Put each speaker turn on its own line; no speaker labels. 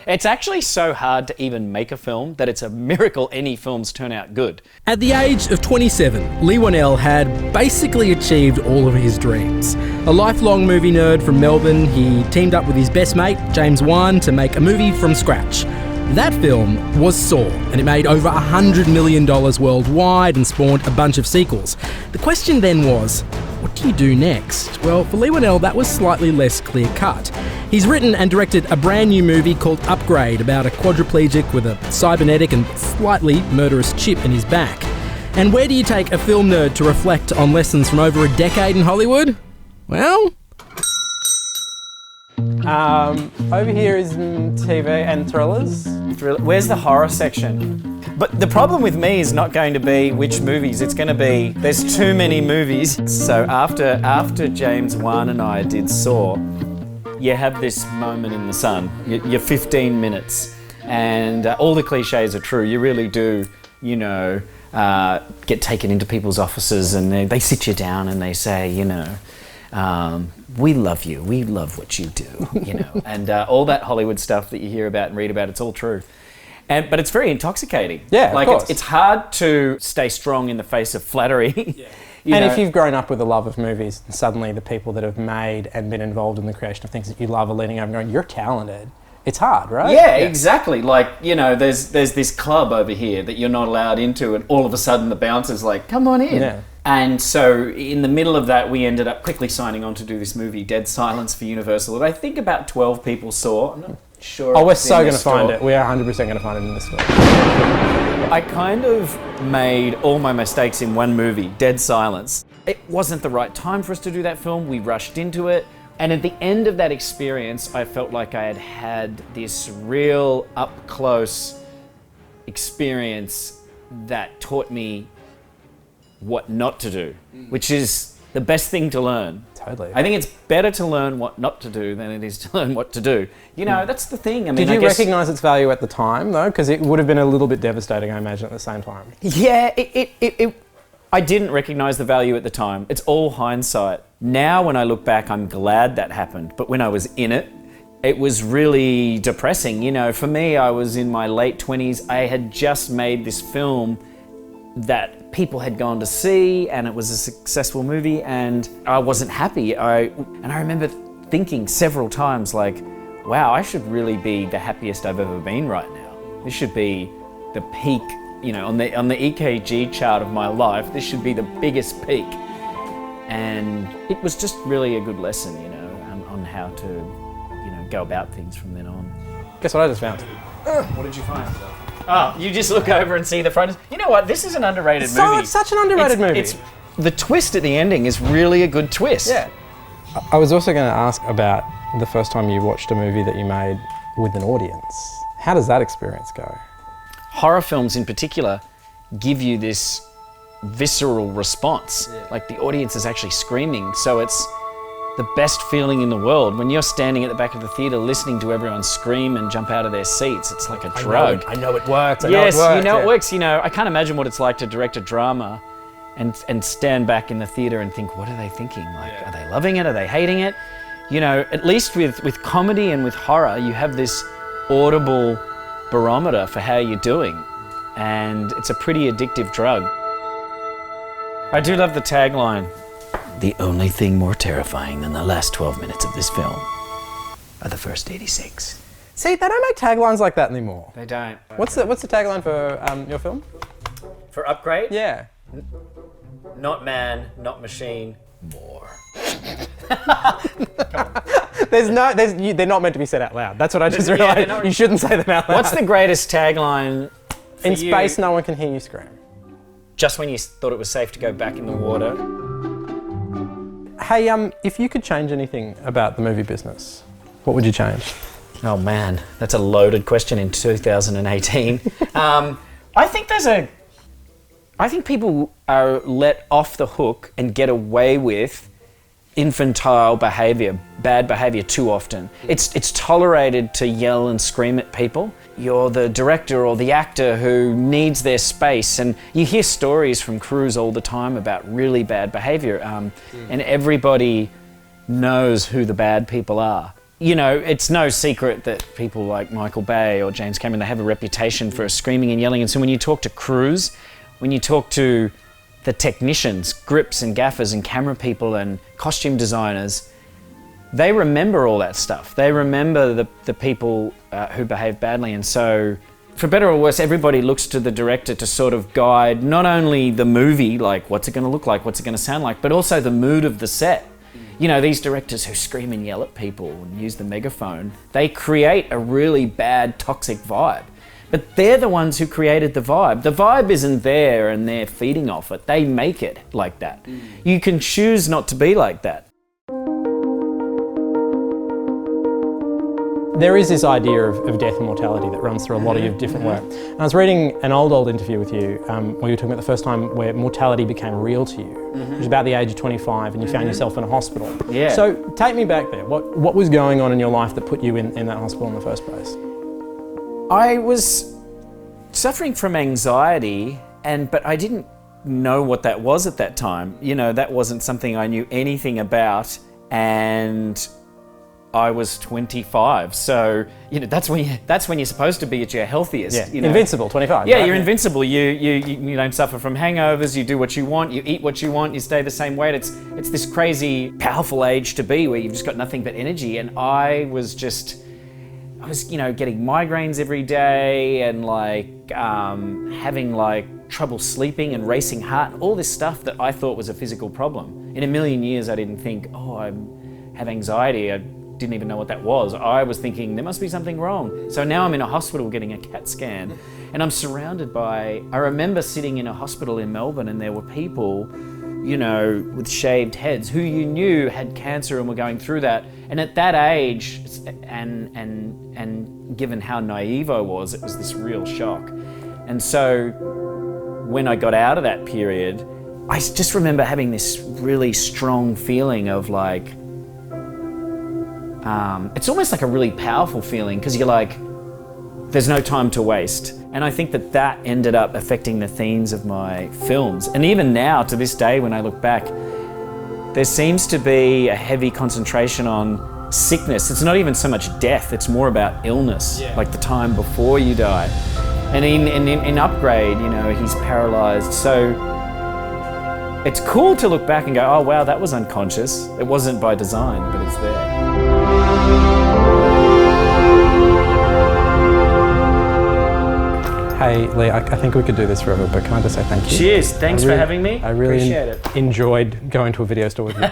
It's actually so hard to even make a film that it's a miracle any films turn out good.
At the age of 27, Leigh Whannell had basically achieved all of his dreams. A lifelong movie nerd from Melbourne, he teamed up with his best mate, James Wan, to make a movie from scratch. That film was Saw, and it made over $100 million worldwide and spawned a bunch of sequels. The question then was, what do you do next? Well, for Leigh Whannell, that was slightly less clear-cut. He's written and directed a brand new movie called Upgrade about a quadriplegic with a cybernetic and slightly murderous chip in his back. And where do you take a film nerd to reflect on lessons from over a decade in Hollywood? Well...
over here is TV and thrillers.
Where's the horror section? But the problem with me is not going to be which movies. It's going to be there's too many movies. So after James Wan and I did Saw, you have this moment in the sun. You're 15 minutes, and all the cliches are true. You really do, get taken into people's offices, and they sit you down and they say, we love you. We love what you do, and all that Hollywood stuff that you hear about and read about, it's all true. But it's very intoxicating.
Yeah, of course.
It's hard to stay strong in the face of flattery.
Yeah. If you've grown up with a love of movies, and suddenly the people that have made and been involved in the creation of things that you love are leaning over and going, you're talented. It's hard, right?
Yeah, exactly. There's this club over here that you're not allowed into, and all of a sudden the bouncer's like, come on in.
Yeah.
And so in the middle of that, we ended up quickly signing on to do this movie, Dead Silence, for Universal, that I think about 12 people saw. I'm not sure.
Oh, we're so going to find it. We are 100% going to find it in the store.
I kind of made all my mistakes in one movie, Dead Silence. It wasn't the right time for us to do that film. We rushed into it. And at the end of that experience, I felt like I had this real up-close experience that taught me what not to do, which is the best thing to learn.
Totally.
I think it's better to learn what not to do than it is to learn what to do. That's the thing.
Did you recognise its value at the time, though? Because it would have been a little bit devastating, I imagine, at the same time.
Yeah, I didn't recognise the value at the time. It's all hindsight. Now, when I look back, I'm glad that happened. But when I was in it, it was really depressing. For me, I was in my late 20s. I had just made this film that people had gone to see, and it was a successful movie, and I wasn't happy. I remember thinking several times, like, wow, I should really be the happiest I've ever been right now. This should be the peak, on the EKG chart of my life, this should be the biggest peak. And it was just really a good lesson, on how to, go about things from then on.
Guess what I just found?
What did you find? Oh, you just look over and see the front. You know what? This is an underrated movie.
It's such an underrated movie.
The twist at the ending is really a good twist.
Yeah. I was also going to ask about the first time you watched a movie that you made with an audience. How does that experience go?
Horror films in particular give you this visceral response. Yeah. Like the audience is actually screaming. So it's the best feeling in the world. When you're standing at the back of the theatre listening to everyone scream and jump out of their seats, it's like a drug.
I know it works.
It works. I can't imagine what it's like to direct a drama and stand back in the theatre and think, what are they thinking? Are they loving it? Are they hating it? At least with comedy and with horror, you have this audible barometer for how you're doing. And it's a pretty addictive drug. I do love the tagline. The only thing more terrifying than the last 12 minutes of this film are the first 86.
See, they don't make taglines like that anymore.
They don't.
What's the tagline for your film?
For Upgrade?
Yeah.
Not man, not machine, more.
They're not meant to be said out loud. That's what I just realised. You shouldn't say them out loud.
What's the greatest tagline for
In space, no one can hear you scream.
Just when you thought it was safe to go back in the water.
Hey, if you could change anything about the movie business, what would you change?
Oh man, that's a loaded question in 2018. I think people are let off the hook and get away with infantile behaviour, bad behaviour too often. It's tolerated to yell and scream at people. You're the director or the actor who needs their space, and you hear stories from crews all the time about really bad behaviour, and everybody knows who the bad people are. you know, it's no secret that people like Michael Bay or James Cameron, they have a reputation for screaming and yelling. And so when you talk to crews, when you talk to the technicians, grips and gaffers and camera people and costume designers, they remember all that stuff. They remember the people who behave badly. And so, for better or worse, everybody looks to the director to sort of guide not only the movie, like what's it going to look like, what's it going to sound like, but also the mood of the set. You know, these directors who scream and yell at people and use the megaphone, they create a really bad, toxic vibe. But they're the ones who created the vibe. The vibe isn't there and they're feeding off it. They make it like that. You can choose not to be like that.
There is this idea of death and mortality that runs through a lot of your different work. And I was reading an old interview with you where you were talking about the first time where mortality became real to you, which was about the age of 25, and you found yourself in a hospital.
Yeah.
So take me back there. What was going on in your life that put you in that hospital in the first place?
I was suffering from anxiety, but I didn't know what that was at that time. You know, that wasn't something I knew anything about, and I was 25, so you know that's when you're supposed to be at your healthiest.
Yeah,
you know?
invincible, 25.
Yeah,
right?
you're invincible. You don't suffer from hangovers. You do what you want. You eat what you want. You stay the same weight. It's this crazy, powerful age to be where you've just got nothing but energy. And I was you know, getting migraines every day and like having like trouble sleeping and racing heart, all this stuff that I thought was a physical problem. In a million years, I didn't think, oh, I have anxiety. I didn't even know what that was. I was thinking there must be something wrong. So now I'm in a hospital getting a CAT scan, and I'm surrounded by, I remember sitting in a hospital in Melbourne and there were people, you know, with shaved heads who you knew had cancer and were going through that. And at that age, and given how naive I was, it was this real shock. And so when I got out of that period, I just remember having this really strong feeling of like, it's almost like a really powerful feeling because you're like, there's no time to waste. And I think that ended up affecting the themes of my films. And even now, to this day, when I look back, there seems to be a heavy concentration on sickness. It's not even so much death, it's more about illness, like the time before you die. And in Upgrade, you know, he's paralyzed. So it's cool to look back and go, oh wow, that was unconscious. It wasn't by design, but it's there.
Hey Lee, I think we could do this forever, but can I just say thank you?
Cheers, thanks for having me.
I really
appreciate it.
enjoyed going to a video store with you.